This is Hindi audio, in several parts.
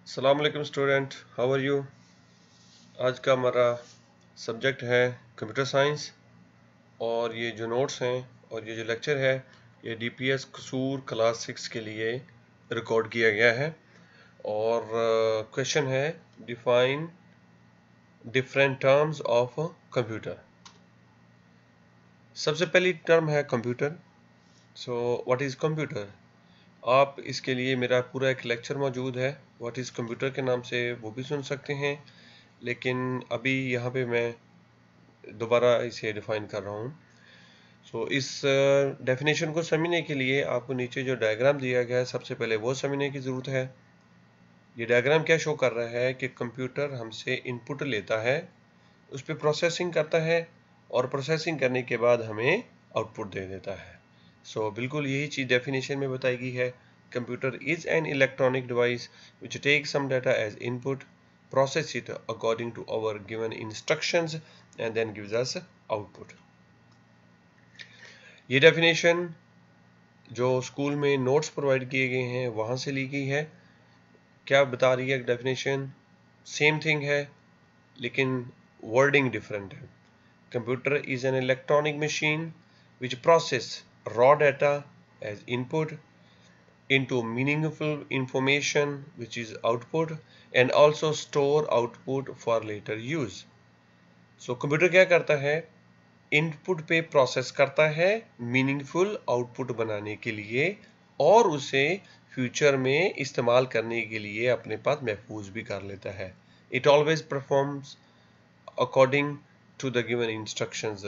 अस्सलाम वालेकुम स्टूडेंट, हाउ आर यू। आज का हमारा सब्जेक्ट है कंप्यूटर साइंस और ये जो नोट्स हैं और ये जो लेक्चर है ये डीपीएस कसूर क्लास 6 के लिए रिकॉर्ड किया गया है। और क्वेश्चन है define different terms of computer. सबसे पहली टर्म है computer. So what is computer. आप इसके लिए मेरा पूरा एक लेक्चर मौजूद है व्हाट इज़ कंप्यूटर के नाम से, वो भी सुन सकते हैं, लेकिन अभी यहाँ पे मैं दोबारा इसे डिफाइन कर रहा हूँ। सो इस डेफिनेशन को समझने के लिए आपको नीचे जो डायग्राम दिया गया है सबसे पहले वो समझने की ज़रूरत है। ये डायग्राम क्या शो कर रहा है कि कंप्यूटर हमसे इनपुट लेता है, उस पर प्रोसेसिंग करता है और प्रोसेसिंग करने के बाद हमें आउटपुट दे देता है। सो बिल्कुल यही चीज़ डेफिनेशन में बताई गई है। Computer is an electronic device which take some data as input, process it according to our given instructions and then gives us output। ये डेफिनेशन जो स्कूल में नोट्स प्रोवाइड किए गए हैं वहाँ से ली गई है। क्या बता रही है डेफिनेशन? सेम थिंग है लेकिन वर्डिंग डिफरेंट है। Computer is an electronic machine which process raw data as input into meaningful information which is output and also store output for later use। So computer क्या करता है? इनपुट पे प्रोसेस करता है मीनिंगफुल आउटपुट बनाने के लिए और उसे फ्यूचर में इस्तेमाल करने के लिए अपने पास महफूज भी कर लेता है। It always performs according to the given instructions.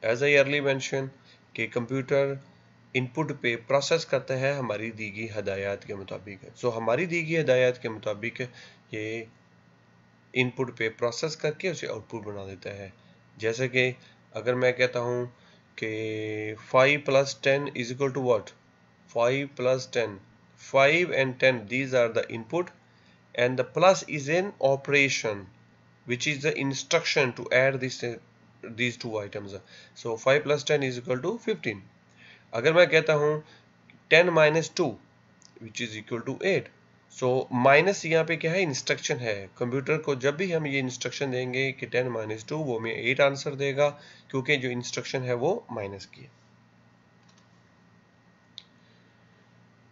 As I early mention कि कंप्यूटर इनपुट पे प्रोसेस करता है हमारी दी गई हदायत के मुताबिक। सो हमारी दी गई हदायत के मुताबिक ये इनपुट पे प्रोसेस करके उसे आउटपुट बना देता है। जैसे कि अगर मैं कहता हूँ कि 5 + 10 is equal to what, 5 + 10, 5 and 10 these are the input and the plus is an operation which is the instruction to add these two items। so 5 + 10 is equal to 15। अगर मैं कहता हूँ 10 - 2 which is equal to 8। So minus यहाँ पे क्या है? इंस्ट्रक्शन है। कंप्यूटर को जब भी हम ये इंस्ट्रक्शन देंगे कि 10 - 2 वो हमें 8 आंसर देगा क्योंकि जो इंस्ट्रक्शन है वो माइनस की है।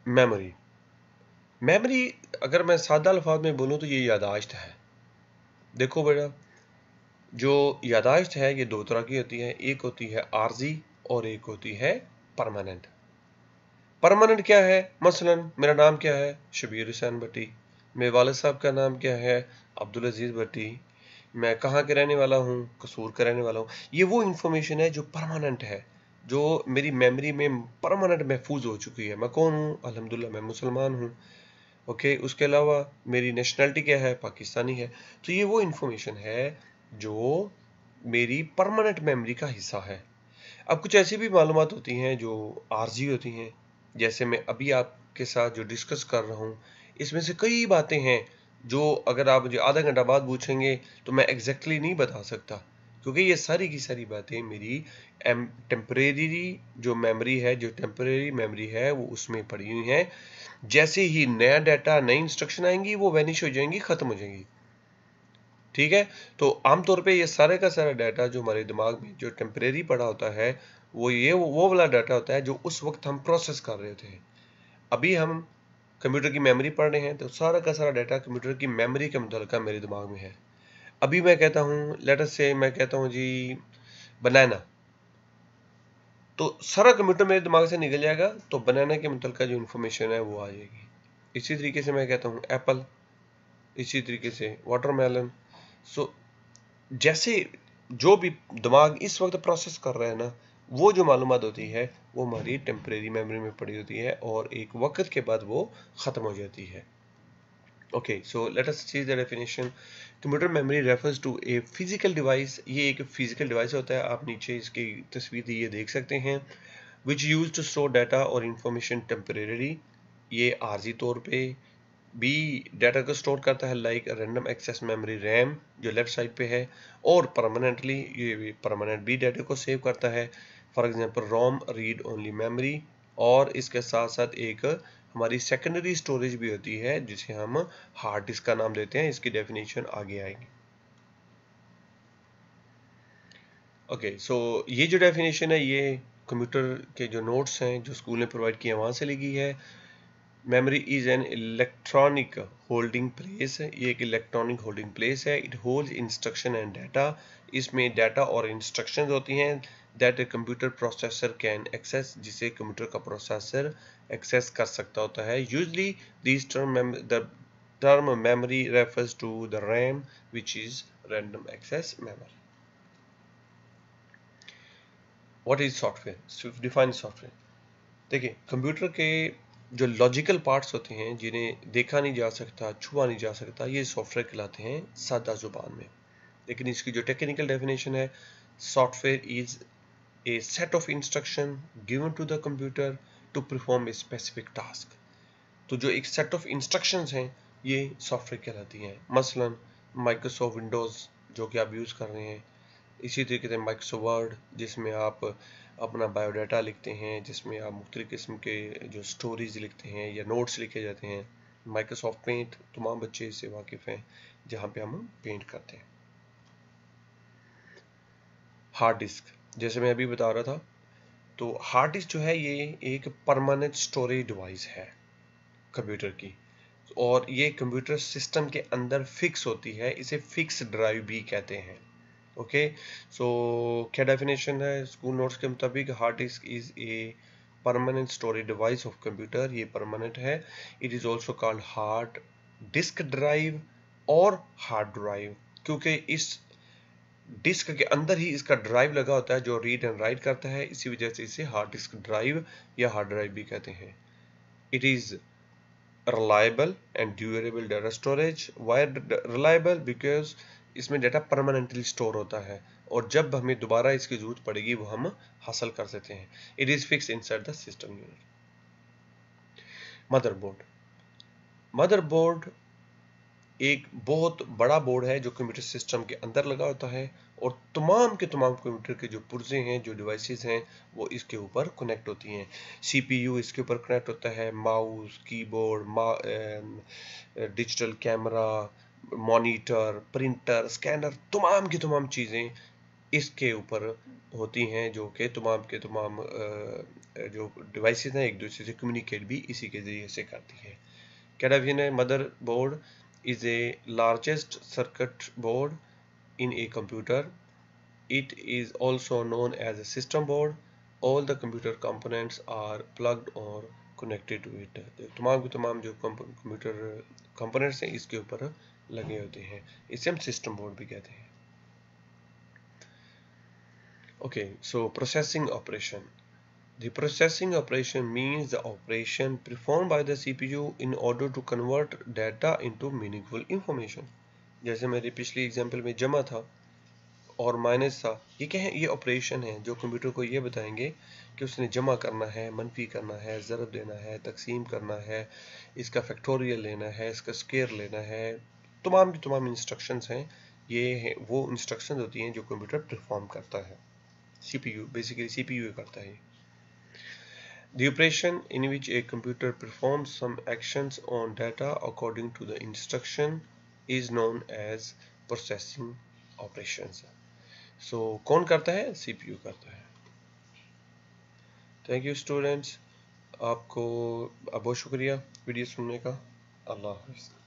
मेमोरी। मेमोरी अगर मैं सादा अल्फाज में बोलूँ तो ये यादाश्त है। देखो बेटा, जो यादाश्त है ये दो तरह की होती है, एक होती है आर्जी और एक होती है परमानेंट। परमानेंट क्या है? मसलन मेरा नाम क्या है? शबीर हुसैन भट्टी। मेरे वालिद साहब का नाम क्या है? अब्दुल अजीज़ भट्टी। मैं कहाँ के रहने वाला हूँ? कसूर का रहने वाला हूँ। ये वो इंफॉर्मेशन है जो परमानेंट है, जो मेरी मेमोरी में परमानेंट महफूज हो चुकी है। मैं कौन हूँ? अल्हम्दुलिल्लाह मैं मुसलमान हूँ। ओके, उसके अलावा मेरी नेशनलिटी क्या है? पाकिस्तानी है। तो ये वो इंफॉर्मेशन है जो मेरी परमानेंट मेमोरी का हिस्सा है। अब कुछ ऐसी भी मालूमात होती हैं जो आर्जी होती हैं, जैसे मैं अभी आपके साथ जो डिस्कस कर रहा हूँ इसमें से कई बातें हैं जो अगर आप मुझे आधा घंटा बाद पूछेंगे तो मैं एग्जैक्टली नहीं बता सकता, क्योंकि ये सारी की सारी बातें मेरी टेम्परेरी जो मेमोरी है, जो टेम्परेरी मेमोरी है वो उसमें पड़ी हुई हैं। जैसे ही नया डाटा, नई इंस्ट्रक्शन आएंगी वो वैनिश हो जाएंगी, ख़त्म हो जाएंगी। ठीक है, तो आमतौर पे ये सारे का सारा डाटा जो हमारे दिमाग में जो टेम्परेरी पड़ा होता है वो वाला डाटा होता है जो उस वक्त हम प्रोसेस कर रहे थे। अभी हम कंप्यूटर की मेमोरी पढ़ रहे हैं तो सारा का सारा डाटा कंप्यूटर की मेमोरी के मुताबिक मेरे दिमाग में है। अभी मैं कहता हूँ, लेट अस से मैं कहता हूँ जी बनाना, तो सारा कंप्यूटर मेरे दिमाग से निकल जाएगा, तो बनाना के मुताबिक जो इन्फॉर्मेशन है वो आ जाएगी। इसी तरीके से मैं कहता हूँ एप्पल, इसी तरीके से वाटरमेलन। सो जैसे जो भी दिमाग इस वक्त प्रोसेस कर रहा है ना, वो जो मालूमात होती है वो हमारी टेम्परेरी मेमोरी में पड़ी होती है और एक वक्त के बाद वो ख़त्म हो जाती है। Okay, so let us see the definition. Computer memory refers to a physical device. ये एक फिजिकल डिवाइस होता है, आप नीचे इसकी तस्वीर दी ये देख सकते हैं। Which use to store data और इंफॉर्मेशन टेम्परेरी। ये आर्जी तौर पे बी डाटा को स्टोर करता है, like random access memory RAM जो लेफ्ट साइड पे है, और परमानेंटली ये परमानेंट बी डाटा को सेव करता है, for example ROM read only memory. और इसके साथ साथ एक हमारी सेकेंडरी स्टोरेज भी होती है जिसे हम हार्ड डिस्क का नाम देते हैं। इसकी डेफिनेशन आगे आएगी। ओके, सो ये जो डेफिनेशन है ये कंप्यूटर के जो नोट्स हैं जो स्कूल ने प्रोवाइड किए वहाँ से ली गई है। Memory is an electronic holding place, ये एक इलेक्ट्रॉनिक होल्डिंग प्लेस है। It holds instruction and data, इसमें डाटा और इंस्ट्रक्शंस होती हैं that a computer processor can access, जिसे कंप्यूटर का प्रोसेसर एक्सेस कर सकता होता है। Usually this term memory refers to the RAM which is random access memory. What is software? Define software. देखिए, कंप्यूटर के जो लॉजिकल पार्ट्स होते हैं जिन्हें देखा नहीं जा सकता, छुआ नहीं जा सकता, ये सॉफ्टवेयर कहलाते हैं सादा जुबान में। लेकिन इसकी जो टेक्निकल डेफिनेशन है, software is a set of instruction given to the computer to perform a specific task. तो जो एक सेट ऑफ इंस्ट्रक्शंस हैं ये सॉफ्टवेयर कहलाती हैं। मसलन माइक्रोसॉफ्ट विंडोज़ जो कि आप यूज़ कर रहे हैं, इसी तरीके से माइक्रोसॉफ्ट वर्ड जिसमें आप अपना बायोडाटा लिखते हैं, जिसमें आप मुख्तलिफ किस्म के जो स्टोरीज लिखते हैं या नोट्स लिखे जाते हैं। माइक्रोसॉफ्ट पेंट, तमाम बच्चे इससे वाकिफ़ हैं, जहाँ पे हम पेंट करते हैं। हार्ड डिस्क, जैसे मैं अभी बता रहा था, तो हार्ड डिस्क जो है ये एक परमानेंट स्टोरेज डिवाइस है कंप्यूटर की, और ये कंप्यूटर सिस्टम के अंदर फिक्स होती है। इसे फिक्स ड्राइव भी कहते हैं। ओके, सो क्या डेफिनेशन है स्कूल नोट्स के मुताबिक? Hard disk is a permanent storage device of computer, ये परमानेंट है। It is also called hard disk drive और हार्ड ड्राइव, क्योंकि इस डिस्क के अंदर ही इसका ड्राइव लगा होता है जो रीड एंड राइट करता है। इसी वजह से इसे हार्ड डिस्क ड्राइव या हार्ड ड्राइव भी कहते हैं। It is reliable and durable data storage. Why reliable? Because इसमें डाटा परमानेंटली स्टोर होता है और जब हमें दोबारा इसकी जरूरत पड़ेगी वो हम हासिल कर सकते हैं। It is fix inside the system unit. Motherboard, motherboard एक बहुत बड़ा बोर्ड है जो कंप्यूटर सिस्टम के अंदर लगा होता है और तमाम के तमाम कंप्यूटर के जो पुर्जे हैं, जो डिवाइसेस हैं, वो इसके ऊपर कनेक्ट होती हैं। सीपीयू इसके ऊपर कनेक्ट होता है, mouse, keyboard, digital camera, monitor, printer, scanner, तमाम की तमाम चीज़ें इसके ऊपर होती हैं, जो कि तमाम के तमाम जो डिवाइसेस हैं एक दूसरे से कम्युनिकेट भी इसी के ज़रिए से करती है। क्या डेफिनेशन है? Mother board is a largest circuit board in a computer. It is also known as a system board. All the computer components are plugged or connected to it. तमाम के तमाम जो कंप्यूटर कंपोनेंट्स हैं इसके ऊपर लगे होते हैं, इसे हम सिस्टम बोर्ड भी कहते हैं। Okay, so processing operation. The processing operation means the operation performed by the CPU in order to convert data into meaningful information. जैसे मेरी पिछली एग्जांपल में जमा था और माइनस था, ये क्या है? ये ऑपरेशन है जो कंप्यूटर को ये बताएंगे कि उसने जमा करना है, मनफी करना है, ज़रब देना है, तकसीम करना है, इसका फैक्टोरियल लेना है, इसका स्क्वायर लेना है। तमाम की तमाम इंस्ट्रक्शंस हैं, ये वो इंस्ट्रक्शंस होती हैं जो कंप्यूटर परफॉर्म करता है। CPU बेसिकली CPU करता है। The operation in which a computer performs some actions on data according to the instruction is known as processing operations. So कौन करता है? CPU करता है। Thank you students, आपको बहुत शुक्रिया वीडियो सुनने का। अल्लाह हाफ़िज़।